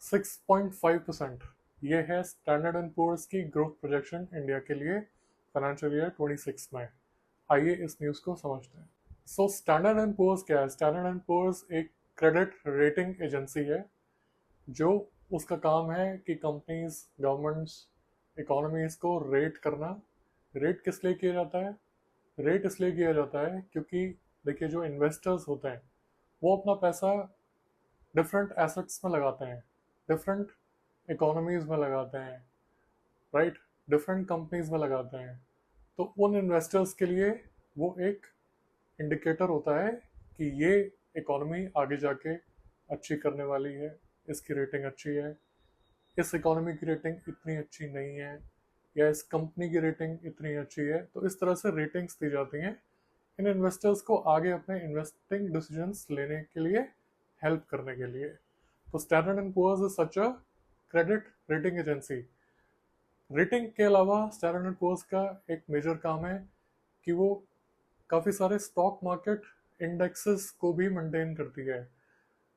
6.5%। ये है standard and poors की ग्रोथ प्रोजेक्शन इंडिया के लिए फाइनेंशियल ईयर 26 में। आइए इस न्यूज़ को समझते हैं। सो स्टैंडर्ड एंड पुअर्स क्या है? स्टैंडर्ड एंड पुअर्स एक क्रेडिट रेटिंग एजेंसी है जो उसका काम है कि कंपनीज, गवर्नमेंट्स, इकोनॉमीज को रेट करना। रेट किस लिए किया जाता है? रेट इसलिए किया जाता है क्योंकि देखिए, जो इन्वेस्टर्स होते हैं वो अपना पैसा डिफरेंट एसेट्स में लगाते हैं, डिफरेंट इकोनॉमीज में लगाते हैं, राइट, डिफरेंट कंपनीज में लगाते हैं। तो उन इन्वेस्टर्स के लिए वो एक इंडिकेटर होता है कि ये इकोनॉमी आगे जाके अच्छी करने वाली है, इसकी रेटिंग अच्छी है, इस इकोनॉमी की रेटिंग इतनी अच्छी नहीं है, या इस कंपनी की रेटिंग इतनी अच्छी है। तो इस तरह से रेटिंग्स दी जाती हैं इन इन्वेस्टर्स को आगे अपने इन्वेस्टिंग डिसीजंस लेने के लिए हेल्प करने के लिए। तो Standard and Poor's is such a credit rating agency. Rating के अलावा स्टैंडर्ड एंड पुअर्स का एक मेजर काम है कि वो काफ़ी सारे स्टॉक मार्केट इंडेक्सेस को भी मेंटेन करती है।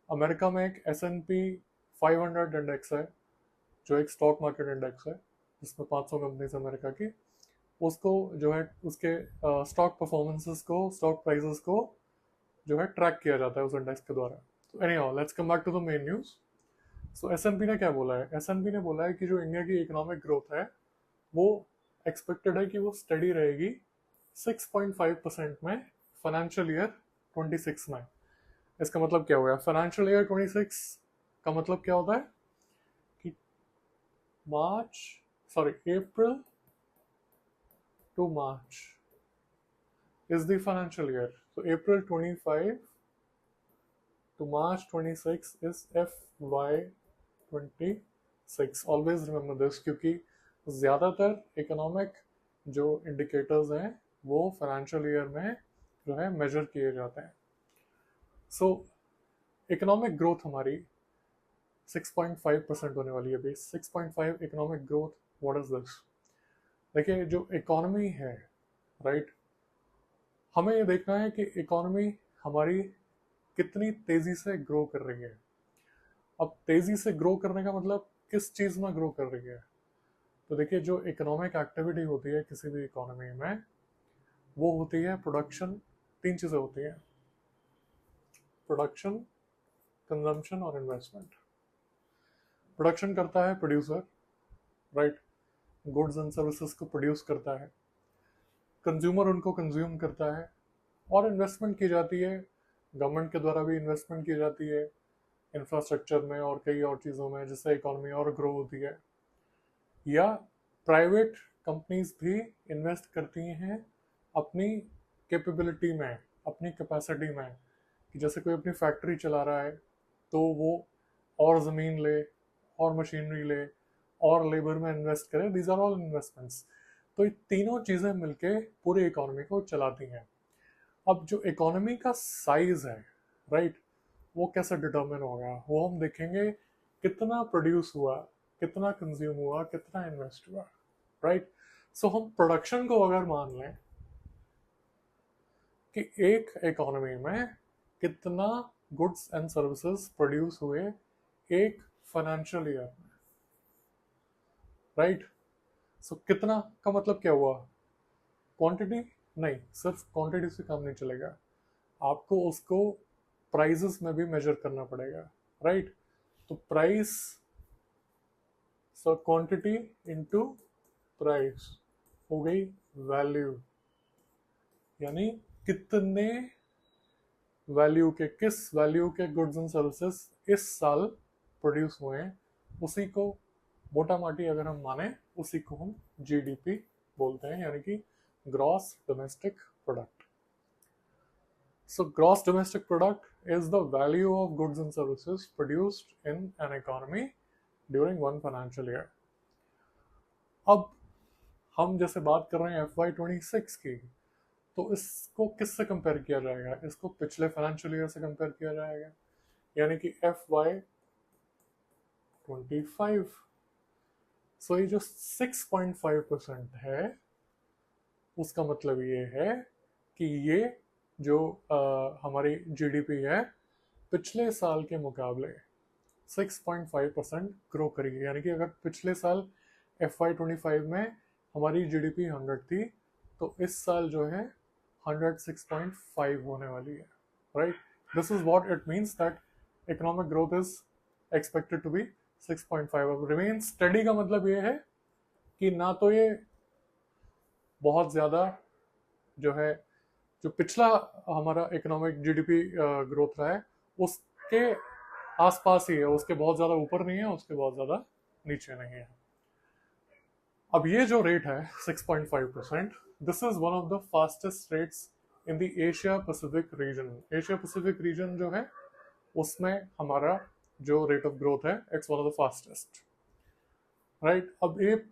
अमेरिका में एक S&P 500 इंडेक्स है, जो एक स्टॉक मार्केट इंडेक्स है जिसमें 500 कंपनीज अमेरिका की। उसको जो है उसके स्टॉक परफॉर्मेंसेस को, स्टॉक प्राइसेस को जो है ट्रैक किया जाता है उस इंडेक्स के द्वारा। तो anyhow, let's come back to the main news. So S&P ने क्या बोला है? S&P ने बोला है कि जो इंडिया की इकोनॉमिक ग्रोथ है वो एक्सपेक्टेड है कि वो स्टडी रहेगी 6.5% में फाइनेंशियल ईयर 26 में। इसका मतलब क्या हो गया? फाइनेंशियल ईयर 26 का मतलब क्या होता है कि March, sorry, April to March is the financial year. So April 25 to March 26 is FY26. Always remember this, क्योंकि ज़्यादातर इकोनॉमिक जो इंडिकेटर्स हैं वो फाइनेंशियल ईयर में जो है मेजर किए जाते हैं। सो इकोनॉमिक ग्रोथ हमारी 6.5% होने वाली है। अभी 6.5 economic growth, what is this? देखिए, जो इकोनॉमी है, राइट, हमें ये देखना है कि इकोनॉमी हमारी कितनी तेजी से ग्रो कर रही है। अब तेजी से ग्रो करने का मतलब किस चीज में ग्रो कर रही है? तो देखिए, जो इकोनॉमिक एक्टिविटी होती है किसी भी इकोनॉमी में, वो होती है प्रोडक्शन। तीन चीजें होती हैं: प्रोडक्शन, कंजम्पशन और इन्वेस्टमेंट। प्रोडक्शन करता है producer, right, goods and services को प्रोड्यूस करता है, कंज्यूमर उनको कंज्यूम करता है, और इन्वेस्टमेंट की जाती है। गवर्नमेंट के द्वारा भी इन्वेस्टमेंट की जाती है इंफ्रास्ट्रक्चर में और कई और चीज़ों में, जिससे इकोनॉमी और ग्रो होती है। या प्राइवेट कंपनीज भी इन्वेस्ट करती हैं अपनी कैपेबिलिटी में, अपनी कैपेसिटी में, कि जैसे कोई अपनी फैक्ट्री चला रहा है तो वो और ज़मीन ले, और मशीनरी ले, और लेबर में इन्वेस्ट करे। These are all investments. तो ये तीनों चीज़ें मिलके पूरी इकोनॉमी को चलाती हैं। अब जो इकोनॉमी का साइज है, राइट, वो कैसे डिटरमिन होगा? वो हम देखेंगे कितना प्रोड्यूस हुआ, कितना कंज्यूम हुआ, कितना इन्वेस्ट हुआ, राइट। सो हम प्रोडक्शन को अगर मान लें कि एक इकोनॉमी में कितना गुड्स एंड सर्विसेज प्रोड्यूस हुए एक फाइनेंशियल ईयर में, राइट। सो कितना का मतलब क्या हुआ? क्वांटिटी नहीं, सिर्फ क्वांटिटी से काम नहीं चलेगा, आपको उसको प्राइजेस में भी मेजर करना पड़ेगा, राइट। तो price, so quantity into price हो गई वैल्यू, यानी कितने वैल्यू के, किस वैल्यू के गुड्स एंड सर्विसेज इस साल प्रोड्यूस हुए हैं, उसी को मोटा माटी अगर हम माने, उसी को हम जीडीपी बोलते हैं, यानी कि gross domestic product. So gross domestic product is the value of goods and services produced in an economy during one financial year. अब हम जैसे बात कर रहे हैं FY26 की, तो इसको किससे कंपेयर किया जाएगा? इसको पिछले फाइनेंशियल ईयर से कंपेयर किया जाएगा, यानी कि FY25। सो ये जो 6.5% है, उसका मतलब ये है कि ये जो हमारी जीडीपी है, पिछले साल के मुकाबले 6.5% ग्रो करेगी। यानी कि अगर पिछले साल FY25 में हमारी जीडीपी 100 थी, तो इस साल जो है 106.5 होने वाली है, right. This is what it means that economic growth is expected to be 6.5। अब रिमेन स्टडी का मतलब ये है कि ना तो ये बहुत ज़्यादा जो है, जो पिछला हमारा इकोनॉमिक जीडीपी ग्रोथ रहा है उसके आसपास ही है, उसके बहुत ज़्यादा ऊपर नहीं है, उसके बहुत ज़्यादा नीचे नहीं है। अब ये जो रेट है 6.5%, this is one of the fastest rates in the Asia Pacific region. Asia Pacific region जो है उसमें हमारा जो रेट ऑफ ग्रोथ है it's one of the fastest, right. अब ये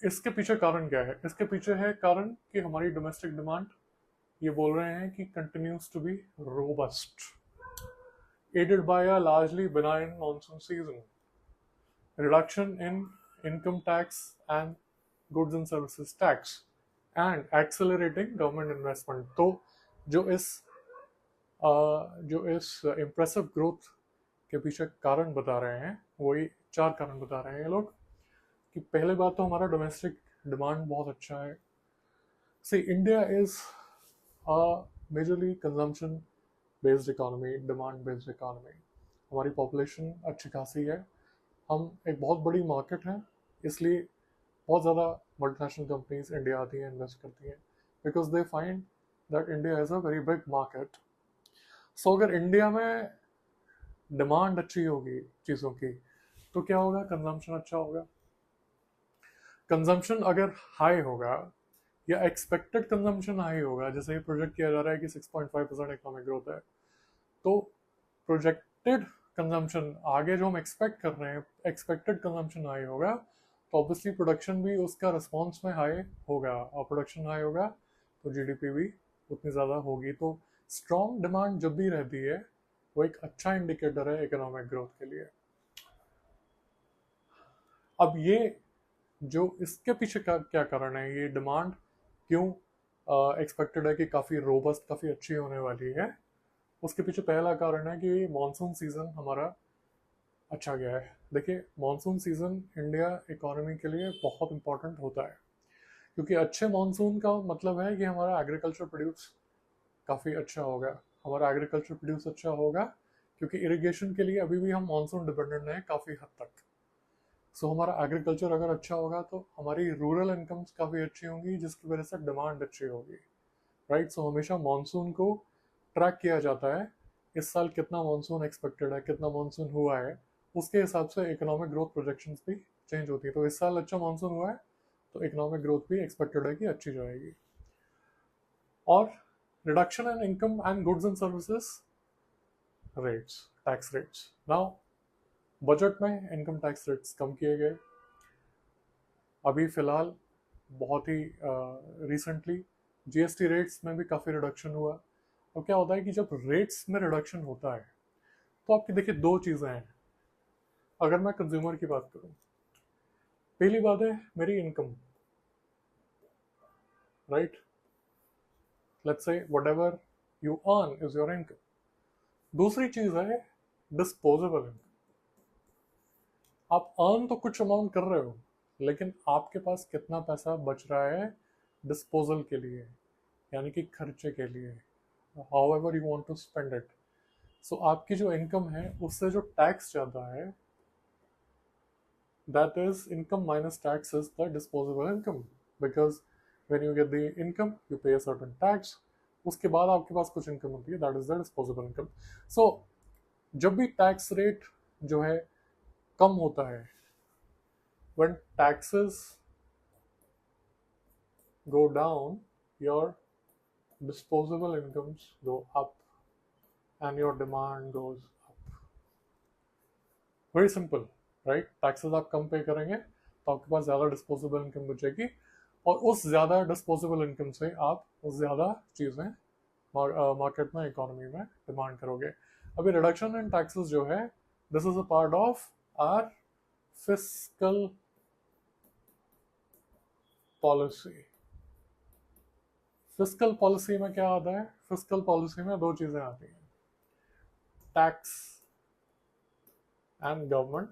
इसके पीछे कारण क्या है? इसके पीछे है कारण कि हमारी डोमेस्टिक डिमांड, ये बोल रहे हैं कि continues to be robust, aided by a largely benign monsoon season, reduction in income tax and goods and services tax, and accelerating government investment। तो जो इस इम्प्रेसिव ग्रोथ के पीछे कारण बता रहे हैं, वही 4 कारण बता रहे हैं ये लोग। कि पहले बात तो हमारा डोमेस्टिक डिमांड बहुत अच्छा है। See India is majorly consumption based economy, demand based economy. हमारी पॉपुलेशन अच्छी खासी है, हम एक बहुत बड़ी मार्केट है, इसलिए बहुत ज़्यादा मल्टीनेशनल कंपनीज इंडिया आती हैं, इन्वेस्ट करती हैं, because they find that India is a very big market. So अगर इंडिया में डिमांड अच्छी होगी चीज़ों की तो क्या होगा? कंजम्पशन अच्छा होगा। कंजम्पशन अगर हाई होगा या एक्सपेक्टेड कंजम्पशन हाई होगा, जैसे ये प्रोजेक्ट किया जा रहा है कि 6.5% इकोनॉमिक ग्रोथ है, तो प्रोजेक्टेड कंजम्पशन आगे जो हम एक्सपेक्ट कर रहे हैं, एक्सपेक्टेड कंजम्पशन हाई होगा, तो ऑब्वियसली प्रोडक्शन भी उसका रिस्पॉन्स में हाई होगा, और प्रोडक्शन हाई होगा तो जीडीपी भी उतनी ज़्यादा होगी। तो स्ट्रॉन्ग डिमांड जब भी रहती है वो एक अच्छा इंडिकेटर है इकोनॉमिक ग्रोथ के लिए। अब ये जो इसके पीछे क्या कारण है, ये डिमांड क्यों एक्सपेक्टेड है कि काफ़ी रोबस्ट, काफ़ी अच्छी होने वाली है, उसके पीछे पहला कारण है कि मानसून सीज़न हमारा अच्छा गया है। देखिए, मानसून सीज़न इंडिया इकोनॉमी के लिए बहुत इंपॉर्टेंट होता है, क्योंकि अच्छे मानसून का मतलब है कि हमारा एग्रीकल्चर प्रोड्यूस काफ़ी अच्छा होगा। हमारा एग्रीकल्चर प्रोड्यूस अच्छा होगा क्योंकि इरिगेशन के लिए अभी भी हम मानसून डिपेंडेंट हैं काफ़ी हद तक। सो हमारा एग्रीकल्चर अगर अच्छा होगा तो हमारी रूरल इनकम्स काफ़ी अच्छी होंगी, जिसकी वजह से डिमांड अच्छी होगी, राइट। सो हमेशा मानसून को ट्रैक किया जाता है, इस साल कितना मानसून एक्सपेक्टेड है, कितना मानसून हुआ है, उसके हिसाब से इकोनॉमिक ग्रोथ प्रोजेक्शंस भी चेंज होती है। तो इस साल अच्छा मानसून हुआ है तो इकोनॉमिक ग्रोथ भी एक्सपेक्टेड है कि अच्छी जाएगी। और reduction in income and goods and services rates, tax rates. Now budget में इनकम टैक्स रेट्स कम किए गए अभी फिलहाल, बहुत ही रिसेंटली जीएसटी रेट्स में भी काफ़ी रिडक्शन हुआ। और क्या होता है कि जब रेट्स में रिडक्शन होता है तो आपकी देखिए 2 चीज़ें हैं। अगर मैं कंज्यूमर की बात करूं, पहली बात है मेरी income, right. Let's say whatever you earn is your income. दूसरी चीज़ है डिस्पोजेबल इनकम। आप अर्न तो कुछ अमाउंट कर रहे हो, लेकिन आपके पास कितना पैसा बच रहा है डिस्पोजल के लिए, यानी कि खर्चे के लिए, however you want to spend it. So आपकी जो इनकम है उससे जो टैक्स जाता है, that is income minus tax is the disposable income, because when you get the income you pay a certain tax, उसके बाद आपके पास कुछ इनकम होती है, that is the disposable income. So जब भी टैक्स रेट जो है कम होता है, when taxes go down, your disposable incomes go up and your demand goes up. Very simple, right? Taxes आप कम पे करेंगे तो आपके पास ज़्यादा डिस्पोजेबल इनकम बचेगी, और उस ज़्यादा डिस्पोजेबल इनकम से आप ज़्यादा चीज़ें मार्केट में, इकोनॉमी में डिमांड करोगे। अभी रिडक्शन इन टैक्सेस जो है, this is a part of our fiscal policy. Fiscal policy में क्या आता है? फिस्कल पॉलिसी में 2 चीज़ें आती हैं, टैक्स एंड गवर्नमेंट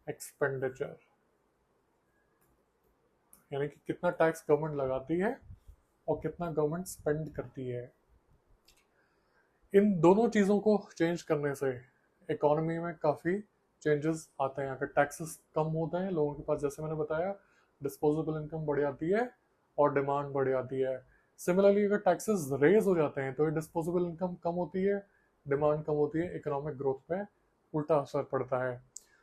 एक्सपेंडिचर, यानी कि कितना टैक्स गवर्नमेंट लगाती है और कितना गवर्नमेंट स्पेंड करती है। इन दोनों चीज़ों को चेंज करने से इकोनॉमी में काफ़ी चेंजेस आते हैं। अगर टैक्सेस कम होते हैं लोगों के पास, जैसे मैंने बताया, डिस्पोजेबल इनकम बढ़ जाती है और डिमांड बढ़ जाती है। सिमिलरली अगर टैक्सेस रेज हो जाते हैं तो डिस्पोजेबल इनकम कम होती है, डिमांड कम होती है, इकोनॉमिक ग्रोथ पे उल्टा असर पड़ता है।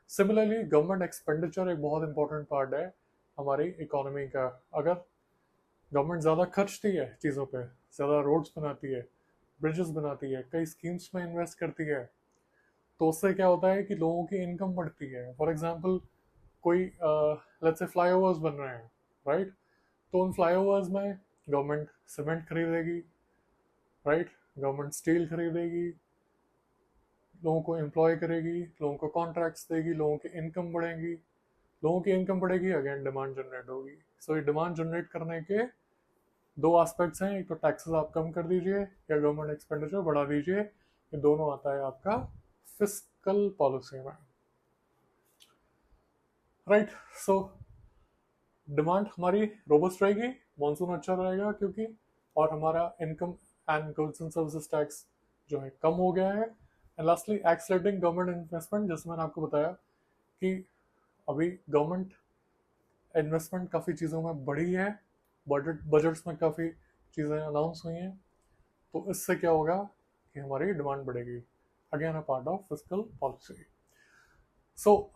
सिमिलरली गवर्नमेंट एक्सपेंडिचर एक बहुत इंपॉर्टेंट पार्ट है हमारी इकोनॉमी का। अगर गवर्नमेंट ज़्यादा खर्चती है चीज़ों पे, ज़्यादा रोड्स बनाती है, ब्रिजेस बनाती है, कई स्कीम्स में इन्वेस्ट करती है, तो उससे क्या होता है कि लोगों की इनकम बढ़ती है। फॉर एग्जांपल कोई लेट्स से फ्लाईओवर्स बन रहे हैं, राइट, तो उन फ्लाईओवर्स में गवर्नमेंट सीमेंट खरीदेगी, राइट, गवर्नमेंट स्टील खरीदेगी, लोगों को एम्प्लॉय करेगी, लोगों को कॉन्ट्रैक्ट्स देगी, लोगों की इनकम बढ़ेगी, लोगों की इनकम बढ़ेगी, अगेन डिमांड जनरेट होगी। सो ये डिमांड जनरेट करने के दो एस्पेक्ट्स हैं, एक तो टैक्सेस आप कम कर दीजिए या गवर्नमेंट एक्सपेंडिचर बढ़ा दीजिए, ये दोनों आता है आपका फिस्कल पॉलिसी में, राइट। सो डिमांड हमारी रोबस्ट रहेगी, मॉनसून अच्छा रहेगा क्योंकि, और हमारा income and goods and services tax जो है कम हो गया है। And lastly accelerating government investment, जैसे मैंने आपको बताया कि अभी गवर्नमेंट इन्वेस्टमेंट काफ़ी चीज़ों में बढ़ी है, बजट्स में काफ़ी चीज़ें अनाउंस हुई हैं, तो इससे क्या होगा कि हमारी डिमांड बढ़ेगी, again a part of fiscal policy. So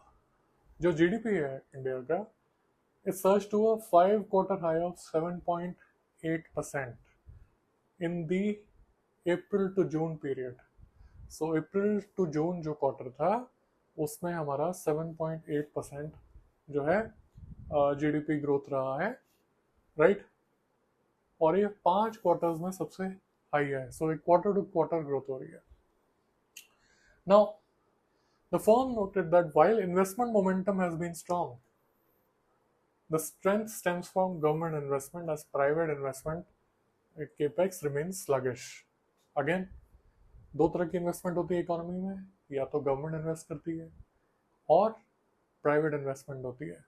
जो जीडीपी है इंडिया का, it surged to a 5-quarter high of 7.8% in the April to June period. So April to June जो क्वार्टर था उसमें हमारा 7.8% जो है जीडीपी ग्रोथ रहा है, राइट, और ये 5 क्वार्टर्स में सबसे हाई है। सो एक क्वार्टर टू क्वार्टर ग्रोथ हो रही है। Now the firm noted that while investment momentum has been strong, the strength stems from government investment as private investment capex remains sluggish. Again, दो तरह की इन्वेस्टमेंट होती है इकोनॉमी में, या तो गवर्नमेंट इन्वेस्ट करती है और प्राइवेट इन्वेस्टमेंट होती है।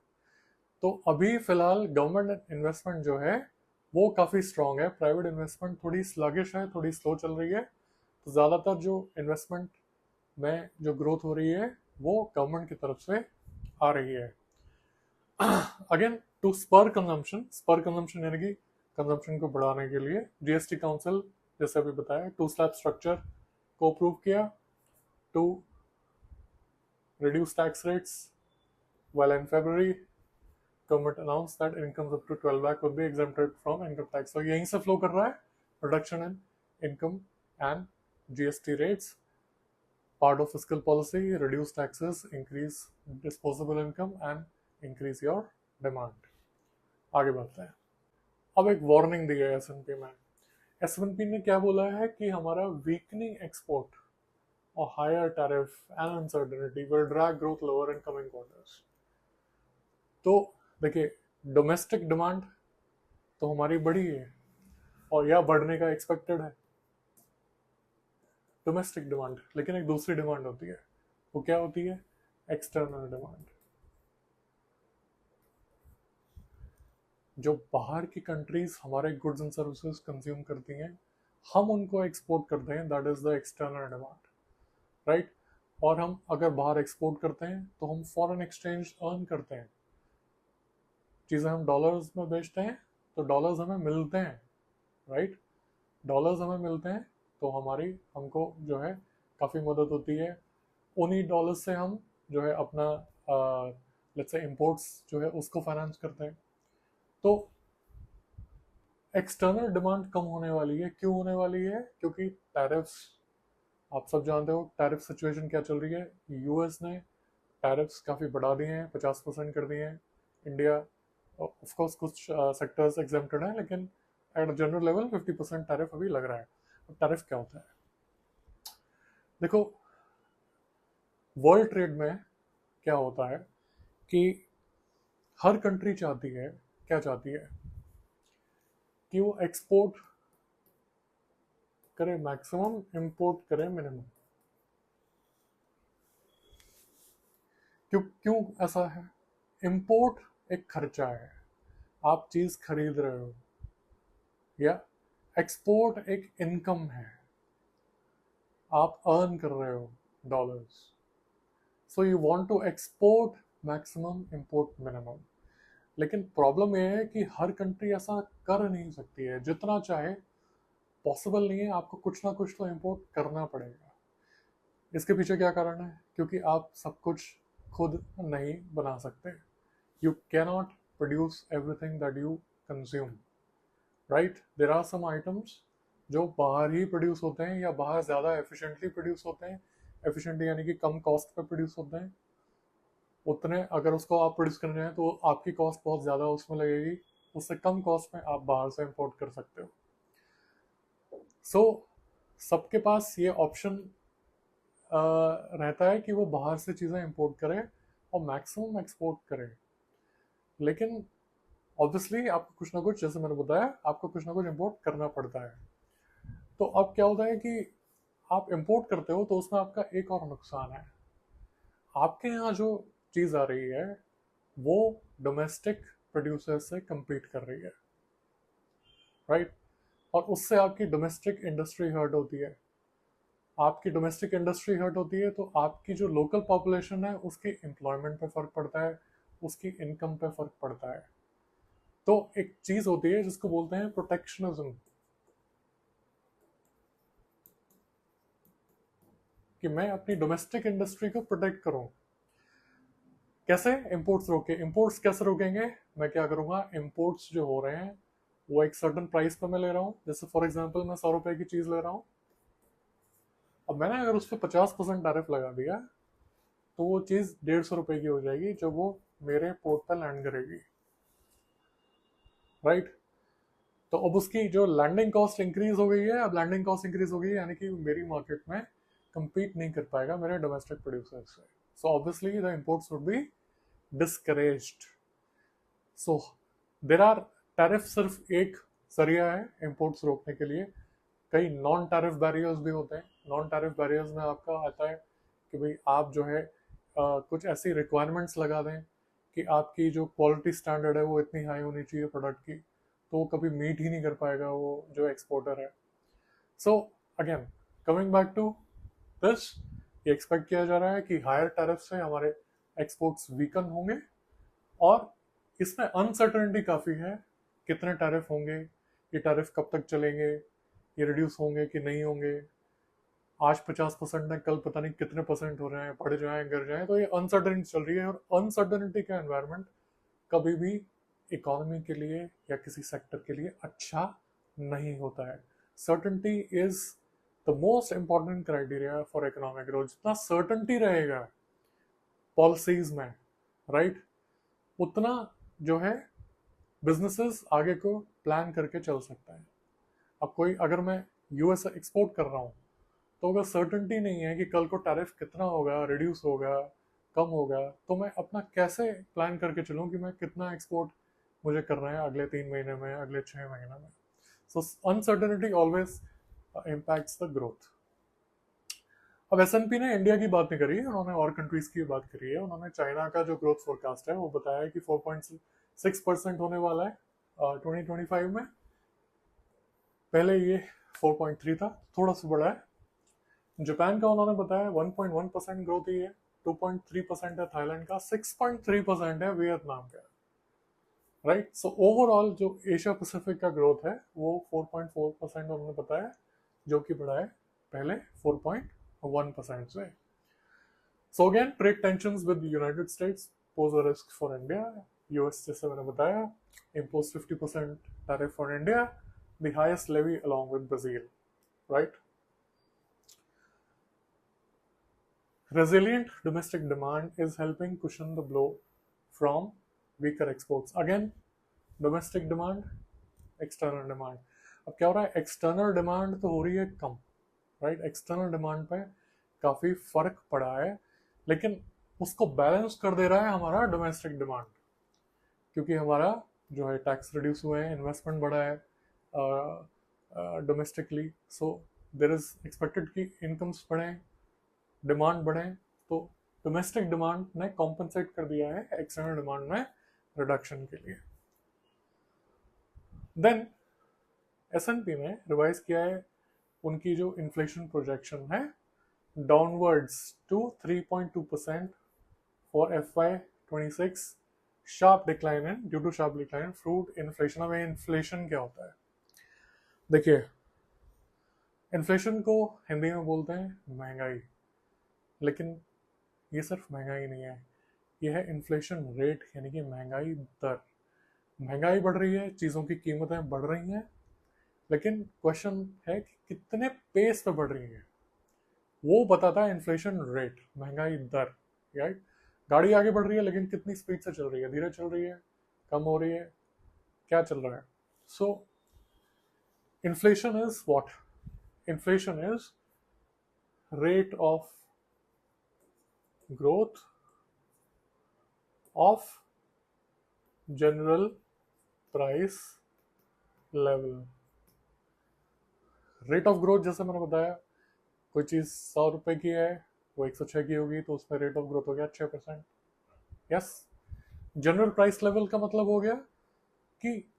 तो अभी फिलहाल गवर्नमेंट इन्वेस्टमेंट जो है वो काफ़ी स्ट्रांग है, प्राइवेट इन्वेस्टमेंट थोड़ी स्लगिश है, थोड़ी स्लो चल रही है। तो ज़्यादातर जो इन्वेस्टमेंट में जो ग्रोथ हो रही है वो गवर्नमेंट की तरफ से आ रही है। अगेन टू स्पर कंजम्पशन यानी कि कंजम्पशन को बढ़ाने के लिए जीएसटी काउंसिल, जैसे अभी बताया, टू स्लैब स्ट्रक्चर को अप्रूव किया to reduce tax rates, while in February government announced that incomes up to 12 lakh will be exempted from income tax. So यहीं से फ्लो कर रहा है reduction in income and GST rates, part of fiscal policy, reduce taxes, increase disposable income and increase your demand. आगे बढ़ते हैं। अब एक वार्निंग दी है एसएनपी में। एसएनपी ने क्या बोला है कि हमारा वीकनिंग एक्सपोर्ट और higher tariff and uncertainty will drag growth lower in coming quarters. तो देखिए, डोमेस्टिक डिमांड तो हमारी बढ़ी है और यह बढ़ने का एक्सपेक्टेड है, डोमेस्टिक डिमांड, लेकिन एक दूसरी डिमांड होती है, वो क्या होती है? External demand. जो बाहर की कंट्रीज हमारे गुड्स एंड सर्विसेज कंज्यूम करती हैं, हम उनको एक्सपोर्ट करते हैं, that is the external demand, right. और हम अगर बाहर एक्सपोर्ट करते हैं तो हम फॉरेन एक्सचेंज अर्न करते हैं, चीज़ें हम डॉलर्स में बेचते हैं तो डॉलर्स हमें मिलते हैं, राइट, डॉलर्स हमें मिलते हैं तो हमारी हमको जो है काफ़ी मदद होती है। उन्हीं डॉलर्स से हम जो है अपना लेट्स से इंपोर्ट्स जो है उसको फाइनेंस करते हैं। तो एक्सटर्नल डिमांड कम होने वाली है, क्यों होने वाली है? क्योंकि टैरिफ्स, आप सब जानते हो टैरिफ सिचुएशन क्या चल रही है। यूएस ने टैरिफ्स काफ़ी बढ़ा दिए हैं, 50% कर दिए हैं। इंडिया ऑफ कोर्स कुछ सेक्टर्स एग्जेम्प्टेड हैं, लेकिन एट जनरल लेवल 50% टैरिफ अभी लग रहा है। अब टैरिफ क्या होता है? देखो, वर्ल्ड ट्रेड में क्या होता है कि हर कंट्री चाहती है, क्या चाहती है कि वो एक्सपोर्ट करे मैक्सिमम, इंपोर्ट करे मिनिमम। क्यों क्यों ऐसा है? इंपोर्ट एक खर्चा है, आप चीज़ खरीद रहे हो, या एक्सपोर्ट एक इनकम है, आप अर्न कर रहे हो dollars. So you want to export maximum, import minimum. लेकिन प्रॉब्लम यह है कि हर कंट्री ऐसा कर नहीं सकती है, जितना चाहे पॉसिबल नहीं है, आपको कुछ ना कुछ तो इंपोर्ट करना पड़ेगा। इसके पीछे क्या कारण है? क्योंकि आप सब कुछ खुद नहीं बना सकते। You cannot produce everything that you consume, right? There are some items जो बाहर ही प्रोड्यूस होते हैं या बाहर ज़्यादा एफिशिएंटली प्रोड्यूस होते हैं। एफिशिएंटली यानी कि कम कॉस्ट पे प्रोड्यूस होते हैं। उतने अगर उसको आप प्रोड्यूस करने जाएं तो आपकी कॉस्ट बहुत ज़्यादा उसमें लगेगी, उससे कम कॉस्ट में आप बाहर से इंपोर्ट कर सकते हो। सो सबके पास ये ऑप्शन रहता है कि वो बाहर से चीज़ें इंपोर्ट करें और मैक्सिमम एक्सपोर्ट करें। लेकिन ऑब्वियसली आपको कुछ ना कुछ, जैसे मैंने बताया, आपको कुछ ना कुछ इंपोर्ट करना पड़ता है। तो अब क्या होता है कि आप इंपोर्ट करते हो तो उसमें आपका एक और नुकसान है। आपके यहाँ जो चीज़ आ रही है वो डोमेस्टिक प्रोड्यूसर से compete कर रही है, राइट? और उससे आपकी डोमेस्टिक इंडस्ट्री हर्ट होती है। आपकी डोमेस्टिक इंडस्ट्री हर्ट होती है तो आपकी जो लोकल पॉपुलेशन है उसकी एम्प्लॉयमेंट पे फर्क पड़ता है, उसकी इनकम पे फर्क पड़ता है। तो एक चीज होती है जिसको बोलते हैं प्रोटेक्शनिज्म, कि मैं अपनी डोमेस्टिक इंडस्ट्री को प्रोटेक्ट करूं। कैसे? इंपोर्ट्स रोके। इंपोर्ट्स कैसे रोकेंगे? मैं क्या करूंगा, इंपोर्ट्स जो हो रहे हैं वो एक सर्टन प्राइस पे मैं ले रहा हूँ। जैसे फॉर एग्जांपल मैं 100 रुपए की चीज ले रहा हूँ, अब मैंने अगर उस पर 50% टैरिफ लगा दिया तो वो चीज़ 150 रुपए की हो जाएगी जब वो मेरे पोर्ट पर लैंड करेगी, राइट? तो अब उसकी जो लैंडिंग कॉस्ट इंक्रीज हो गई है। अब लैंडिंग कॉस्ट इंक्रीज हो गई है यानी कि मेरी मार्केट में compete नहीं कर पाएगा मेरे डोमेस्टिक प्रोड्यूसर से। So obviously the imports would be discouraged. So there are tariff सिर्फ एक जरिया है इंपोर्ट्स रोकने के लिए। कई नॉन टैरिफ बैरियर्स भी होते हैं। नॉन टैरिफ बैरियर्स में आपका आता है कि भाई आप जो है कुछ ऐसी रिक्वायरमेंट्स लगा दें कि आपकी जो क्वालिटी स्टैंडर्ड है वो इतनी हाई होनी चाहिए प्रोडक्ट की, तो वो कभी मीट ही नहीं कर पाएगा वो जो एक्सपोर्टर है। So again coming back to this, ये एक्सपेक्ट किया जा रहा है कि हायर टैरिफ से हमारे एक्सपोर्ट्स वीकन होंगे, और इसमें अनसर्टेनिटी काफ़ी है। कितने टैरिफ होंगे, ये टैरिफ कब तक चलेंगे, ये रिड्यूस होंगे कि नहीं होंगे, आज 50% है कल पता नहीं कितने परसेंट हो रहे हैं, बढ़ जाएं गिर जाएं। तो ये अनसर्टेनिटी चल रही है, और अनसर्टेनिटी का एनवायरनमेंट कभी भी इकोनॉमी के लिए या किसी सेक्टर के लिए अच्छा नहीं होता है। Certainty is the most important criteria for economic growth. जितना सर्टेनिटी रहेगा पॉलिसीज में, राइट, उतना जो है बिजनेसेस आगे को प्लान करके चल सकता है। अब कोई, अगर मैं यूएस एक्सपोर्ट कर रहा हूँ तो अगर सर्टेनिटी नहीं है कि कल को टैरिफ कितना होगा, रिड्यूस होगा, कम होगा, तो मैं अपना कैसे प्लान करके चलूँ कि मैं कितना एक्सपोर्ट मुझे करना है अगले 3 महीने में, अगले 6 महीने में। So uncertainty always impacts the growth. अब एसएनपी ने इंडिया की बात नहीं करी है, उन्होंने और कंट्रीज की बात करी है। उन्होंने चाइना का जो ग्रोथ फोरकास्ट है वो बताया है कि 4.6% होने वाला है 2025 में। पहले ये 4.3 था, थोड़ा सा बड़ा है। जापान का उन्होंने बताया 1.1% ग्रोथ ही है। 2.3% है थाईलैंड का, 6.3% है वियतनाम का, राइट? सो ओवरऑल जो एशिया पैसिफिक का ग्रोथ है वो 4.4% उन्होंने बताया, जो कि बढ़ा है पहले 4.1% से। So again trade tensions with United States pose a risk for India. US, जैसे मैंने बताया, impose 50% tariff for India, the highest levy along with Brazil, right? Resilient domestic demand is helping cushion the blow from weaker exports. Again, domestic demand, external demand. अब क्या हो रहा है, external demand तो हो रही है कम, राइट? एक्सटर्नल डिमांड पे काफ़ी फर्क पड़ा है, लेकिन उसको बैलेंस कर दे रहा है हमारा डोमेस्टिक डिमांड, क्योंकि हमारा जो है टैक्स रिड्यूस हुए हैं, इन्वेस्टमेंट बढ़ा है domestically. So there is expected कि इनकम्स बढ़ें, डिमांड बढ़े, तो डोमेस्टिक डिमांड ने कॉम्पनसेट कर दिया है एक्सटर्नल डिमांड में रिडक्शन के लिए। देन S&P ने रिवाइज किया है उनकी जो इन्फ्लेशन प्रोजेक्शन है downwards to 3.2% for FY26, sharp decline है due to sharp decline fruit inflation. अब इन्फ्लेशन क्या होता है? देखिए, इन्फ्लेशन को हिंदी में बोलते हैं महंगाई, लेकिन ये सिर्फ महंगाई नहीं है, ये है इन्फ्लेशन रेट, यानी कि महंगाई दर। महंगाई बढ़ रही है, चीज़ों की कीमतें बढ़ रही हैं, लेकिन क्वेश्चन है कि कितने पेस पे बढ़ रही है, वो बताता है इन्फ्लेशन रेट, महंगाई दर। राइट, गाड़ी आगे बढ़ रही है लेकिन कितनी स्पीड से चल रही है, धीरे चल रही है, कम हो रही है, क्या चल रहा है? सो inflation is what? Inflation is rate of growth of general price level. Rate of growth, जैसे मैंने बताया, कोई चीज़ 100 रुपए की है, वो 106 की होगी, तो उसमें रेट ऑफ ग्रोथ हो गया 6%। यस, जनरल प्राइस लेवल का मतलब हो गया कि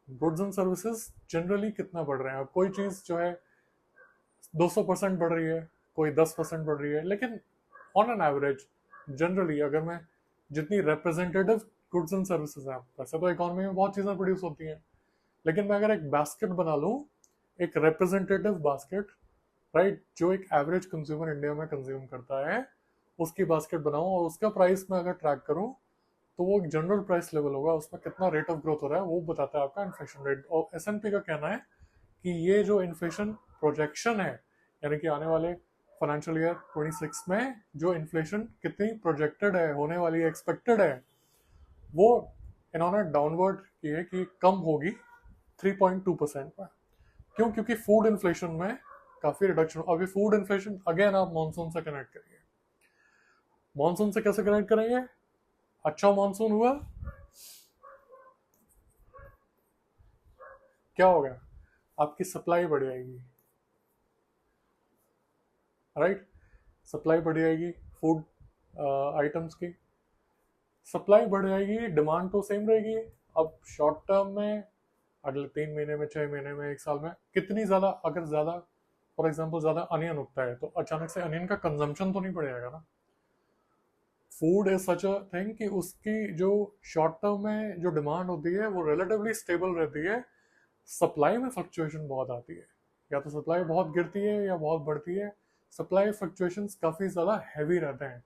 गुड्स एंड सर्विसेज जनरली कितना बढ़ रहे हैं। अब कोई चीज़ जो है 200% बढ़ रही है, कोई 10% बढ़ रही है, लेकिन ऑन एन एवरेज जनरली अगर मैं जितनी रिप्रेजेंटेटिव गुड्स एंड सर्विसेज हैं, वैसे तो इकोनॉमी में बहुत चीज़ें प्रोड्यूस होती हैं, लेकिन मैं अगर एक बास्केट बना लूँ, एक रिप्रेजेंटेटिव बास्केट, राइट, जो एक एवरेज कंज्यूमर इंडिया में कंज्यूम करता है, उसकी बास्केट बनाऊं और उसका प्राइस में अगर ट्रैक करूं, तो वो एक जनरल प्राइस लेवल होगा, उसमें कितना रेट ऑफ ग्रोथ हो रहा है वो बताता है आपका इन्फ्लेशन रेट। और S&P का कहना है कि ये जो इन्फ्लेशन प्रोजेक्शन है, यानी कि आने वाले फाइनेंशियल ईयर 26 में जो इन्फ्लेशन कितनी प्रोजेक्टेड है, होने वाली एक्सपेक्टेड है, वो इन्होंने डाउनवर्ड की है कि कम होगी 3.2% पर। क्यों? क्योंकि फूड इन्फ्लेशन में काफी रिडक्शन। अभी फूड इन्फ्लेशन अगेन आप मानसून से कनेक्ट करिए। मानसून से कैसे कनेक्ट करेंगे? अच्छा मानसून हुआ, क्या होगा? आपकी सप्लाई बढ़ जाएगी, राइट? सप्लाई बढ़ जाएगी फूड आइटम्स की, सप्लाई बढ़ जाएगी, डिमांड तो सेम रहेगी। अब शॉर्ट टर्म में अगले 3 महीने में, 6 महीने में, 1 साल में कितनी ज्यादा, अगर ज्यादा फॉर एग्जाम्पल ज्यादा अनियन उगता है, तो अचानक से अनियन का कंजम्पशन तो नहीं बढ़ जाएगा ना। Food is such a thing कि उसकी जो शॉर्ट टर्म में जो डिमांड होती है वो रिलेटिवली स्टेबल रहती है, सप्लाई में फ्लक्चुएशन बहुत आती है, या तो सप्लाई बहुत गिरती है या बहुत बढ़ती है, सप्लाई फ्लक्चुएशंस काफ़ी ज़्यादा हैवी रहते हैं।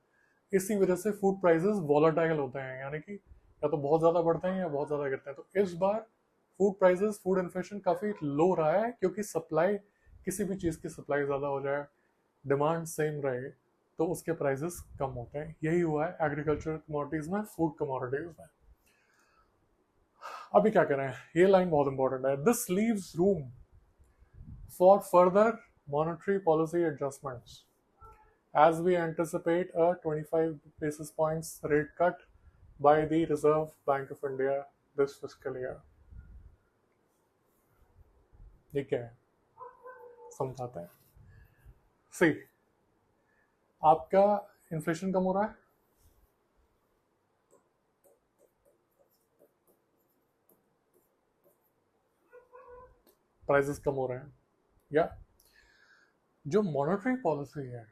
इसी वजह से फूड प्राइसेस वॉलेटाइल होते हैं, यानी कि या तो बहुत ज़्यादा बढ़ते हैं या बहुत ज़्यादा गिरते हैं। तो इस बार फूड प्राइसेस, फूड इन्फ्लेशन काफ़ी लो रहा है, क्योंकि सप्लाई, किसी भी चीज़ की सप्लाई ज़्यादा हो जाए, डिमांड सेम रहे, तो उसके प्राइसेस कम होते हैं। यही हुआ है एग्रीकल्चर कमोडिटीज में, फूड कमोडिटीज में। अभी क्या करें, ये लाइन बहुत इंपॉर्टेंट है। This leaves room for further monetary policy adjustments as we anticipate a 25 basis points rate cut by the Reserve Bank of India this fiscal year. ये क्या है समझाते हैं। सी, आपका इन्फ्लेशन कम हो रहा है, प्राइसेस कम हो रहे हैं, या जो मॉनेटरी पॉलिसी है,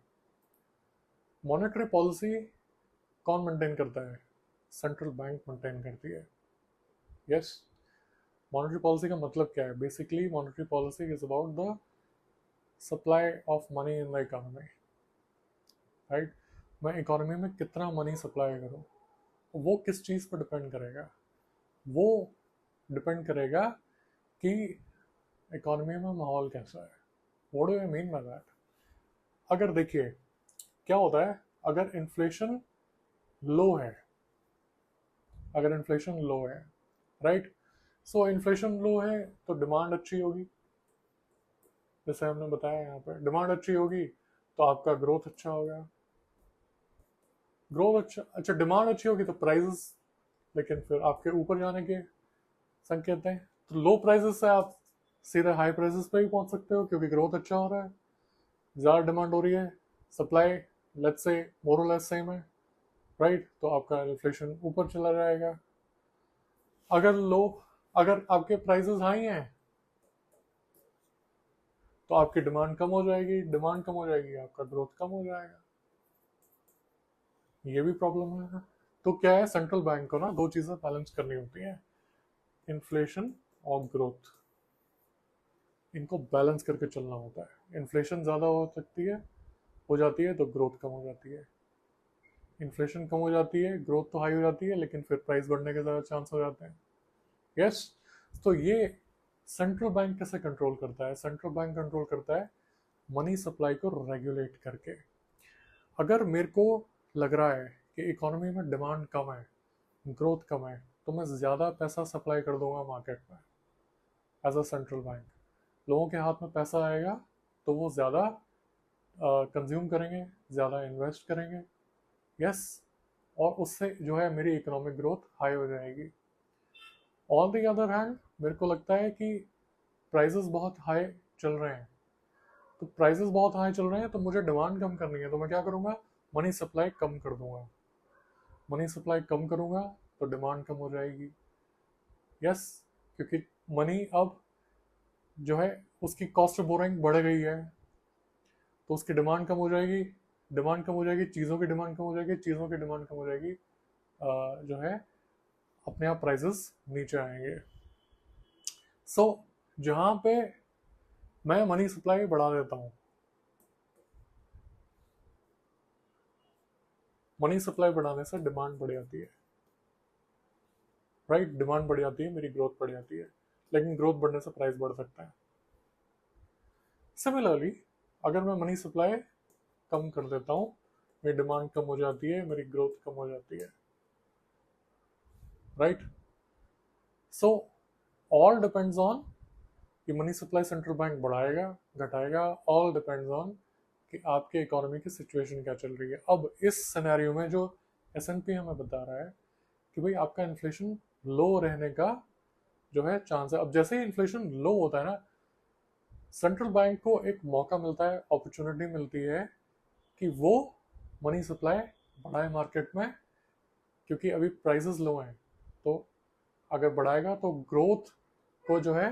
मॉनेटरी पॉलिसी कौन मेंटेन करता है? सेंट्रल बैंक मेंटेन करती है। यस, मॉनेटरी पॉलिसी का मतलब क्या है? Basically monetary policy is about the supply of money in the economy, right? मैं इकोनॉमी में कितना मनी सप्लाई करूँ, वो किस चीज़ पर डिपेंड करेगा? वो डिपेंड करेगा कि इकोनॉमी में माहौल कैसा है। What do I mean by that? अगर देखिए क्या होता है, अगर इन्फ्लेशन लो है, अगर इन्फ्लेशन लो है, राइट, सो इन्फ्लेशन लो है तो डिमांड अच्छी होगी, जैसे हमने बताया यहाँ पर डिमांड अच्छी होगी तो आपका ग्रोथ अच्छा होगा, ग्रोथ अच्छा, डिमांड अच्छी होगी तो प्राइसेस, लेकिन फिर आपके ऊपर जाने के संकेत हैं। तो लो प्राइसेस से आप सीधे हाई प्राइसेस पे ही पहुंच सकते हो, क्योंकि ग्रोथ अच्छा हो रहा है, ज़्यादा डिमांड हो रही है, सप्लाई लेट्स से मोर और लेस सेम है, राइट, तो आपका इन्फ्लेशन ऊपर चला जाएगा। अगर लो, अगर आपके प्राइसेस हाई हैं तो आपकी डिमांड कम हो जाएगी, डिमांड कम हो जाएगी, आपका ग्रोथ कम हो जाएगा। ये भी प्रॉब्लम है। तो क्या है, सेंट्रल बैंक को ना दो चीजें बैलेंस करनी होती हैं, इन्फ्लेशन और ग्रोथ, इनको बैलेंस करके चलना होता है। इन्फ्लेशन ज़्यादा हो जाती है तो ग्रोथ कम हो जाती है, इन्फ्लेशन कम हो जाती है, ग्रोथ तो हाई हो जाती है, लेकिन फिर प्राइस बढ़ने के ज़्यादा चांस हो जाते हैं। यस, तो ये सेंट्रल बैंक कैसे कंट्रोल करता है? सेंट्रल बैंक कंट्रोल करता है मनी सप्लाई को रेगुलेट करके। अगर मेरे को लग रहा है कि इकोनॉमी में डिमांड कम है, ग्रोथ कम है, तो मैं ज़्यादा पैसा सप्लाई कर दूंगा मार्केट में एज अ सेंट्रल बैंक। लोगों के हाथ में पैसा आएगा तो वो ज़्यादा कंज्यूम करेंगे, ज़्यादा इन्वेस्ट करेंगे। यस, और उससे जो है मेरी इकोनॉमिक ग्रोथ हाई हो जाएगी। ऑन द अदर हैंड मेरे को लगता है कि प्राइसेस बहुत हाई चल रहे हैं, तो प्राइसेस बहुत हाई चल रहे हैं तो मुझे डिमांड कम करनी है, तो मैं क्या करूँगा, मनी सप्लाई कम कर दूंगा। मनी सप्लाई कम करूँगा तो डिमांड कम हो जाएगी। यस, क्योंकि मनी अब जो है उसकी कॉस्ट ऑफ बोरोइंग बढ़ गई है, तो उसकी डिमांड कम हो जाएगी, डिमांड कम हो जाएगी, चीज़ों की डिमांड कम हो जाएगी, चीज़ों की डिमांड कम हो जाएगी, जो है अपने आप प्राइसेस नीचे आएंगे। सो जहाँ पे मैं मनी सप्लाई बढ़ा देता हूँ, मनी सप्लाई बढ़ाने से डिमांड बढ़ जाती है, राइट, डिमांड बढ़ जाती है, मेरी ग्रोथ बढ़ जाती है, लेकिन ग्रोथ बढ़ने से प्राइस बढ़ सकता है। सिमिलरली अगर मैं मनी सप्लाई कम कर देता हूँ, मेरी डिमांड कम हो जाती है, मेरी ग्रोथ कम हो जाती है, right. So all depends on कि मनी सप्लाई सेंट्रल बैंक बढ़ाएगा घटाएगा, ऑल डिपेंड्स ऑन कि आपके इकोनॉमी की सिचुएशन क्या चल रही है। अब इस सिनेरियो में जो S&P हमें बता रहा है कि भाई आपका इन्फ्लेशन लो रहने का जो है चांस है। अब जैसे ही इन्फ्लेशन लो होता है ना, सेंट्रल बैंक को एक मौका मिलता है, अपॉर्चुनिटी मिलती है कि वो मनी सप्लाई बढ़ाए मार्केट में, क्योंकि अभी प्राइसेस लो हैं, तो अगर बढ़ाएगा तो ग्रोथ को जो है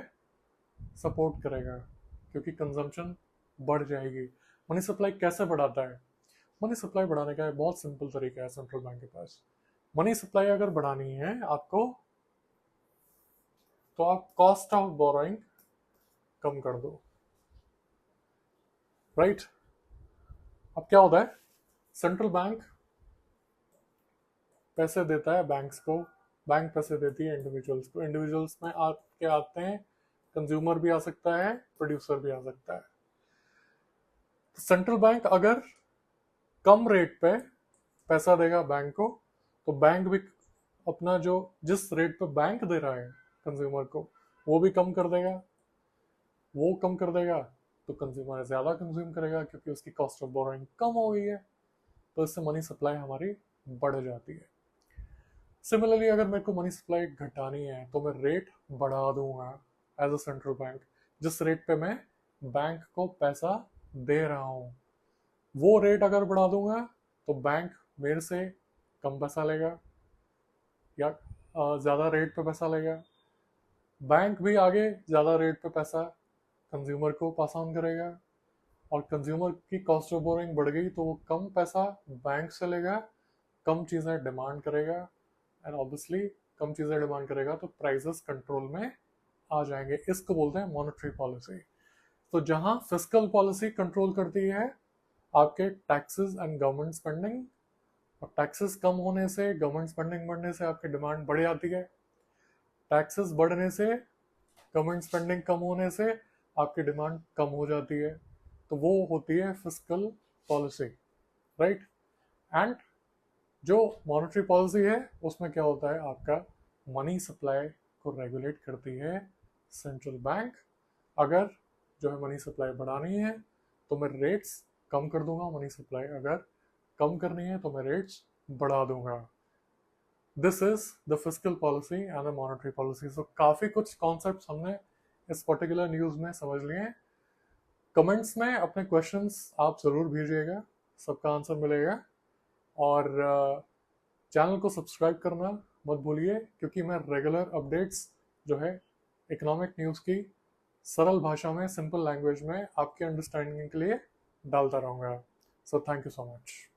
सपोर्ट करेगा, क्योंकि कंजम्पशन बढ़ जाएगी। मनी सप्लाई कैसे बढ़ाता है? मनी सप्लाई बढ़ाने का एक बहुत सिंपल तरीका है सेंट्रल बैंक के पास। मनी सप्लाई अगर बढ़ानी है आपको, तो आप कॉस्ट ऑफ बोरोइंग कम कर दो, राइट। अब क्या होता है, सेंट्रल बैंक पैसे देता है बैंक्स को, बैंक पैसे देती है इंडिविजुअल्स को, इंडिविजुअल्स में आपके आते हैं, कंज्यूमर भी आ सकता है, प्रोड्यूसर भी आ सकता है। तो सेंट्रल बैंक अगर कम रेट पे पैसा देगा बैंक को, तो बैंक भी अपना जो जिस रेट पे बैंक दे रहा है कंज्यूमर को, वो भी कम कर देगा। वो कम कर देगा तो कंज्यूमर ज़्यादा कंज्यूम करेगा, क्योंकि उसकी कॉस्ट ऑफ बोरोइंग कम हो गई है, तो इससे मनी सप्लाई हमारी बढ़ जाती है। सिमिलरली अगर मेरे को मनी सप्लाई घटानी है तो मैं रेट बढ़ा दूंगा एज अ सेंट्रल बैंक। जिस रेट पे मैं बैंक को पैसा दे रहा हूँ, वो रेट अगर बढ़ा दूंगा तो बैंक मेरे से कम पैसा लेगा या ज़्यादा रेट पे पैसा लेगा। बैंक भी आगे ज़्यादा रेट पे पैसा कंज्यूमर को पास ऑन करेगा, और कंज्यूमर की कॉस्ट ऑफ बोरोइंग बढ़ गई तो वो कम पैसा बैंक से लेगा, कम चीज़ें डिमांड करेगा, एंड ऑब्वियसली कम चीज़ें डिमांड करेगा तो प्राइसेस कंट्रोल में आ जाएंगे। इसको बोलते हैं मॉनेटरी पॉलिसी। तो जहां फिस्कल पॉलिसी कंट्रोल करती है आपके टैक्सेस एंड गवर्नमेंट स्पेंडिंग, और टैक्सेस कम होने से, गवर्नमेंट स्पेंडिंग बढ़ने से आपकी डिमांड बढ़ जाती है, टैक्सेस बढ़ने से, गवर्नमेंट स्पेंडिंग कम होने से आपकी डिमांड कम हो जाती है, तो वो होती है फिस्कल पॉलिसी, राइट। एंड जो मॉनेटरी पॉलिसी है उसमें क्या होता है, आपका मनी सप्लाई को रेगुलेट करती है सेंट्रल बैंक। अगर जो है मनी सप्लाई बढ़ानी है तो मैं रेट्स कम कर दूंगा, मनी सप्लाई अगर कम करनी है तो मैं रेट्स बढ़ा दूंगा। This is the fiscal policy and the monetary policy. So काफ़ी कुछ कॉन्सेप्ट हमने इस पर्टिकुलर न्यूज़ में समझ लिए हैं। कमेंट्स में अपने क्वेश्चंस आप ज़रूर भेजिएगा, सबका आंसर मिलेगा। और चैनल को सब्सक्राइब करना मत भूलिए, क्योंकि मैं रेगुलर अपडेट्स जो है इकोनॉमिक न्यूज़ की सरल भाषा में, सिंपल लैंग्वेज में आपके अंडरस्टैंडिंग के लिए डालता रहूँगा। So thank you so much.